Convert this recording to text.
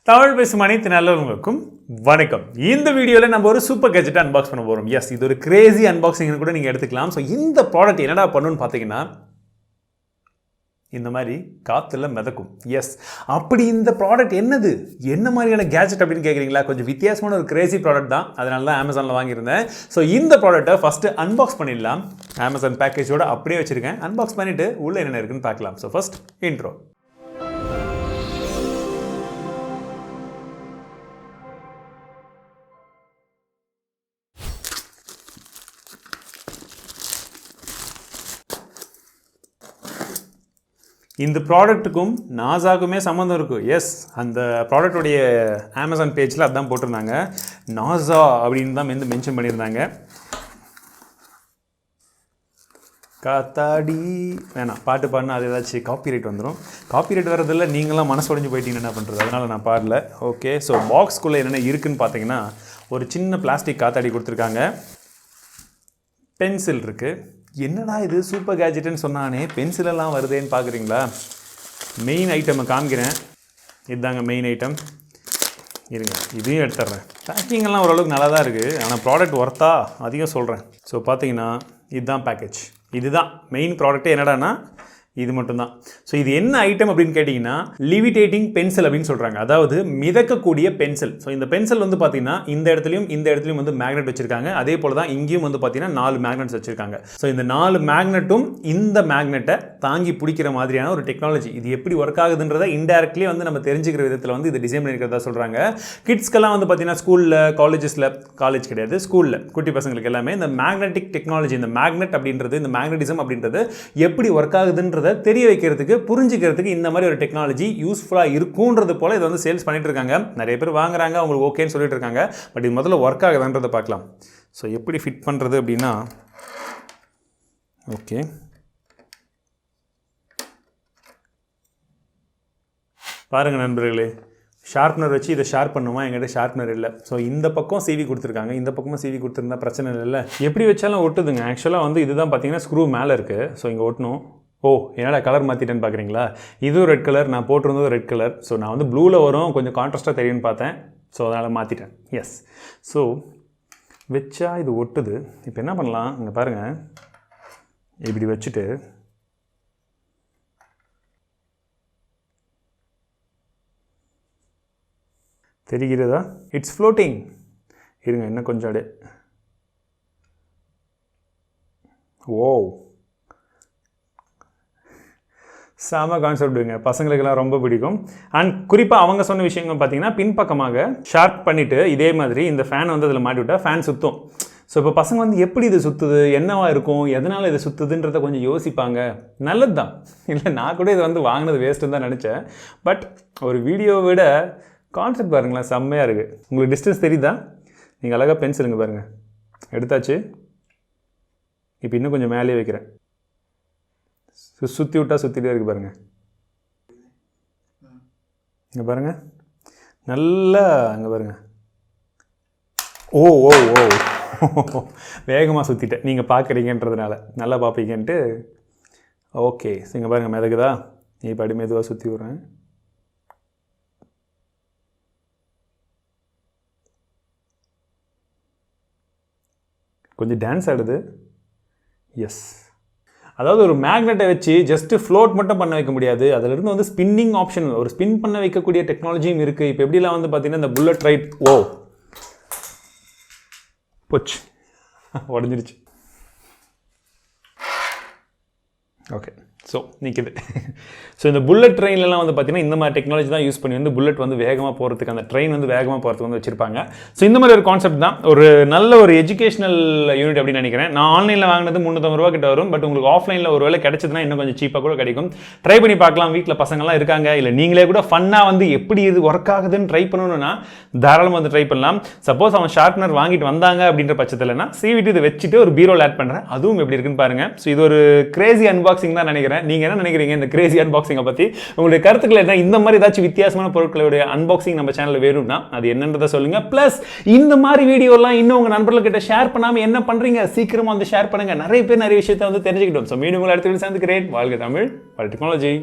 தமிழ் பேசும் அனைத்து நல்லவங்களுக்கும் வணக்கம். இந்த வீடியோவில் நம்ம ஒரு சூப்பர் கேஜெட் அன்பாக்ஸ் பண்ண போகிறோம். எஸ், இது ஒரு கிரேசி அன்பாக்சிங்னு கூட நீங்கள் எடுத்துக்கலாம். ஸோ இந்த ப்ராடக்ட் என்னடா பண்ணுன்னு பார்த்தீங்கன்னா, இந்த மாதிரி காற்றுல மிதக்கும். எஸ், அப்படி இந்த ப்ராடக்ட் என்னது, என்ன மாதிரியான கேஜெட் அப்படின்னு கேட்குறீங்களா? கொஞ்சம் வித்தியாசமான ஒரு கிரேசி ப்ராடக்ட் தான். அதனால தான் அமேசானில் வாங்கியிருந்தேன். ஸோ இந்த ப்ராடக்ட்டை ஃபஸ்ட்டு அன்பாக்ஸ் பண்ணிடலாம். அமேசான் பேக்கேஜோடு அப்படியே வச்சுருக்கேன். அன்பாக்ஸ் பண்ணிவிட்டு உள்ளே என்னென்ன இருக்குன்னு பார்க்கலாம். So first intro. இந்த ப்ராடக்ட்டுக்கும் நாசாக்குமே சம்மந்தம் இருக்குது. எஸ், அந்த ப்ராடக்டுடைய அமேசான் பேஜில் அதுதான் போட்டிருந்தாங்க. நாசா அப்படின்னு தான் வந்து மென்ஷன் பண்ணியிருந்தாங்க. காத்தாடி வேணாம், பாட்டு பாடினா அது ஏதாச்சும் காப்பிரைட் வந்துடும். காப்பிரைட் வரதில்ல, நீங்களாம் மனசு உடைஞ்சு போயிட்டீங்கன்னு என்ன பண்ணுறது, அதனால் நான் பாடல. ஓகே, ஸோ பாக்ஸ்குள்ளே என்னென்ன இருக்குதுன்னு பார்த்தீங்கன்னா, ஒரு சின்ன பிளாஸ்டிக் காத்தாடி கொடுத்துருக்காங்க. பென்சில் இருக்குது. என்னடா இது சூப்பர் கேஜெட்டுன்னு சொன்னானே பென்சிலெல்லாம் வருதேன்னு பார்க்குறீங்களா? மெயின் ஐட்டமை காமிக்கிறேன். இதுதாங்க மெயின் ஐட்டம். இருங்க, இதையும் எடுத்துட்றேன். பேக்கிங்கெல்லாம் ஓரளவுக்கு நல்லா தான் இருக்குது, ஆனால் ப்ராடக்ட் ஒர்த்தா அதிகம் சொல்கிறேன். ஸோ பார்த்தீங்கன்னா இதுதான் பேக்கேஜ். இதுதான் மெயின் ப்ராடக்ட்டே. என்னடானா இது மட்டும்தான். ஸோ இது என்ன ஐட்டம் அப்படின்னு கேட்டிங்கன்னா, லிவிடேட்டிங் பென்சில் அப்படின்னு சொல்கிறாங்க. அதாவது மிதக்கக்கூடிய பென்சில். ஸோ இந்த பென்சில் வந்து பார்த்தீங்கன்னா இந்த இடத்துலையும் வந்து மேக்னெட் வச்சுருக்காங்க. அதே போல் தான் இங்கேயும் வந்து பார்த்தீங்கன்னா 4 மேக்னெட்ஸ் வச்சுருக்காங்க. ஸோ இந்த 4 மேக்னெட்டும் இந்த மேக்னெட்டை தாங்கி பிடிக்கிற மாதிரியான ஒரு டெக்னாலஜி. இது எப்படி ஒர்க் ஆகுதுன்றதை இன்டெரக்ட்லி வந்து நம்ம தெரிஞ்சுக்கிற விதத்தில் வந்து இது டிசைன் பண்ணிக்கிறதா சொல்கிறாங்க. கிட்ஸ்க்கெல்லாம் வந்து பார்த்தீங்கன்னா ஸ்கூலில், காலேஜஸில், காலேஜ் கிடையாது ஸ்கூலில், குட்டி பசங்களுக்கு எல்லாமே இந்த மேக்னெட்டிக் டெக்னாலஜி, இந்த மேக்னெட் அப்படின்றது, இந்த மேக்னெட்டிசம் அப்படின்றது எப்படி ஒர்க் ஆகுதுன்ற தெரிய வைக்கிறதுக்கு, புரிஞ்சுக்கிறதுக்கு இந்த மாதிரி ஒரு டெக்னாலஜி யூஸ்ஃபுல்லாக இருக்குன்றது போல இதை வந்து சேல்ஸ் பண்ணிட்டு இருக்காங்க. நிறைய பேர் வாங்குறாங்க, அவங்களுக்கு ஓகேன்னு சொல்லிட்டு இருக்காங்க. பட் இது முதல்ல ஒர்க் ஆகுதுன்றதை பார்க்கலாம். ஸோ எப்படி ஃபிட் பண்ணுறது அப்படின்னா, ஓகே, பாருங்கள் நண்பர்களே, ஷார்ப்னர் வச்சு இதை ஷார்ப் பண்ணுமா? எங்கிட்ட ஷார்ப்னர் இல்லை. ஸோ இந்த பக்கம் சிவி கொடுத்துருக்காங்க, இந்த பக்கமும் சிவி கொடுத்துருந்தா பிரச்சனை இல்லை. எப்படி வச்சாலும் ஒட்டுதுங்க. ஆக்சுவலாக வந்து இதுதான் பார்த்தீங்கன்னா ஸ்க்ரூ மேலே இருக்குது. ஸோ இங்கே ஒட்டணும். ஓ, என்னடா கலர் மாற்றிட்டேன்னு பார்க்குறீங்களா? இதுவும் ரெட் கலர், நான் போட்டிருந்தது ரெட் கலர். ஸோ நான் வந்து ப்ளூவில் வரும், கொஞ்சம் கான்ட்ராஸ்ட்டாக தெரியும்னு பார்த்தேன். ஸோ அதனால் மாற்றிட்டேன். எஸ், ஸோ வச்சா இது ஒட்டுது. இப்போ என்ன பண்ணலாம், இங்கே பாருங்கள், இப்படி வச்சுட்டு தெரிகிறதா? It's floating. இருங்க, இன்னும் கொஞ்சம் அடே. ஓ, செம கான்செப்ட்டுங்க, பசங்களுக்கெல்லாம் ரொம்ப பிடிக்கும். அண்ட் குறிப்பாக அவங்க சொன்ன விஷயங்கள் பார்த்தீங்கன்னா, பின்பக்கமாக ஷார்ப் பண்ணிவிட்டு இதே மாதிரி இந்த ஃபேன் வந்து அதில் மாட்டி விட்டால் ஃபேன் சுற்றும். ஸோ இப்போ பசங்க வந்து எப்படி இது சுற்றுது, என்னவா இருக்கும், எதனால் இது சுற்றுதுன்றதை கொஞ்சம் யோசிப்பாங்க. நல்லது தான். இல்லை, நான் கூட இது வந்து வாங்கினது வேஸ்ட்டுன்னு தான் நினச்சேன். பட் ஒரு வீடியோவை விட கான்செப்ட் பாருங்களேன், செம்மையாக இருக்குது. உங்களுக்கு டிஸ்டன்ஸ் தெரியுதா? நீங்கள் அழகாக பென்சிலுங்க பாருங்கள், எடுத்தாச்சு. இப்போ இன்னும் கொஞ்சம் மேலே வைக்கிறேன். சுற்றி விட்டால் சுற்றிட்டே இருக்குது பாருங்கள். இங்கே பாருங்கள், நல்லா அங்கே பாருங்கள். ஓ ஓ ஓ வேகமாக சுற்றிட்டேன், நீங்கள் பார்க்குறீங்கன்றதுனால, நல்லா பார்ப்பீங்கன்ட்டு. ஓகே, இங்கே பாருங்கள் மிதக்குதா? இப்போ அடி மெதுவாக சுற்றி விட்றேன். கொஞ்சம் டான்ஸ் ஆடுது. எஸ், அதாவது ஒரு மேக்னெட்டை வச்சு ஜஸ்ட்டு ஃப்ளோட் மட்டும் பண்ண வைக்க முடியாது, அதிலிருந்து வந்து ஸ்பின்னிங் ஆப்ஷன், ஒரு ஸ்பின் பண்ண வைக்கக்கூடிய டெக்னாலஜியும் இருக்குது. இப்போ எப்படிலாம் வந்து பார்த்தீங்கன்னா இந்த புல்லட் ரைட், ஓ போச்சு, உடஞ்சிருச்சு. ஓகே, ஸோ நிற்குது. ஸோ இந்த புல்லட் ட்ரெயின்லாம் வந்து பார்த்தீங்கன்னா இந்த மாதிரி டெக்னாலஜி தான் யூஸ் பண்ணி வந்து புல்லட் வந்து வேகமாக போகிறதுக்கு, அந்த ட்ரெயின் வந்து வேகமாக போகிறதுக்கு வந்து வச்சுருப்பாங்க. ஸோ இந்த மாதிரி ஒரு கான்செப்ட் தான், ஒரு நல்ல ஒரு எஜுகேஷனல் யூனிட் அப்படின்னு நினைக்கிறேன். நான் ஆன்லைனில் வாங்கினது 350 ரூபா கிட்ட வரும். பட் உங்களுக்கு ஆஃப்லைனில் ஒரு வேலை கிடைச்சதுன்னா இன்னும் கொஞ்சம் சீப்பாக கூட கிடைக்கும். ட்ரை பண்ணி பார்க்கலாம். வீட்டில் பசங்கள்லாம் இருக்காங்க, இல்லை நீங்களே கூட ஃபன்னாக வந்து எப்படி இது ஒர்க் ஆகுதுன்னு ட்ரை பண்ணணும்னா தாராளமாக வந்து ட்ரை பண்ணலாம். சப்போஸ் அவன் ஷார்ப்னர் வாங்கிட்டு வந்தாங்க அப்படின்ற பட்சத்தில்னா சீவிட்டு இதை வச்சுட்டு ஒரு பீரோல் ஆட் பண்ணுறேன், அதுவும் எப்படி இருக்குன்னு பாருங்கள். ஸோ இது ஒரு கிரேசி அன்பாக்சிங் தான் நினைக்கிறேன். நீங்கள் என்ன நினைக்கிறீங்க இந்த கிரேசி அன்பாக்சிங்கை பற்றி? உங்களுடைய கருத்துக்கள் என்ன? இந்த மாதிரி ஏதாச்சும் வித்தியாசமான பொருட்களுடைய அன்பாக்சிங் நம்ம சேனலில் வேணும்னா அது என்னன்றதை சொல்லுங்கள். ப்ளஸ் இந்த மாதிரி வீடியோலாம் இன்னும் உங்கள் நண்பர்கள்கிட்ட ஷேர் பண்ணாமல் என்ன பண்ணுறீங்க? சீக்கிரமாக வந்து ஷேர் பண்ணுங்கள். நிறைய பேர் நிறைய விஷயத்தை வந்து தெரிஞ்சுக்கிட்டோம். ஸோ மீண்டும் உங்களை அடுத்த வீடியோ சந்திக்கிறேன். வாழ்க தமிழ், வாழ்க டெக்னாலஜி.